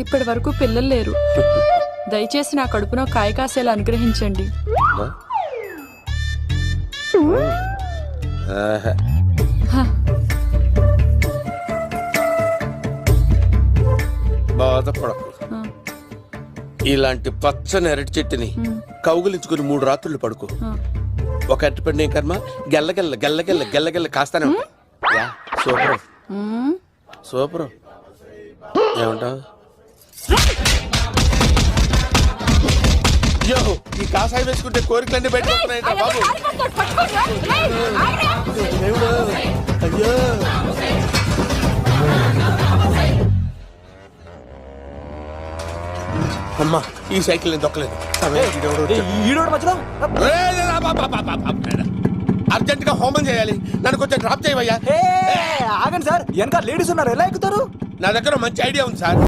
ఇప్పటి వరకు పిల్లలు లేరు. దయచేసి నా కడుపునో కాయ కాసేలా అనుగ్రహించండి. బాధపడకు. ఇలాంటి పచ్చని అరటి చెట్టుని కౌగులించుకుని 3 రాత్రులు పడుకో. ఒక అరటి పండు ఏం కర్మ గెల్లగెల్ల గెల్లగెల్ల గెల్లగెల్ల కాస్తానే ఉంటాయి. Super super. ఏమంటావు? అయ్యో, ఈ కాసాయి వేసుకుంటే కోరికలన్నీ బయటకొస్తున్నాయంట బాబు. దేవుడు, అయ్యో. అమ్మా, ఈ సైకిల్ నేను దొక్కలేదు. అర్జెంట్ గా హోమం చేయాలి, నన్ను కొంచెం డ్రాప్ చేయవయ్యా. ఆగండి సార్, వెనక లేడీస్ ఉన్నారు, ఎలా ఎక్కుతారు? నా దగ్గర మంచి ఐడియా ఉంది సార్.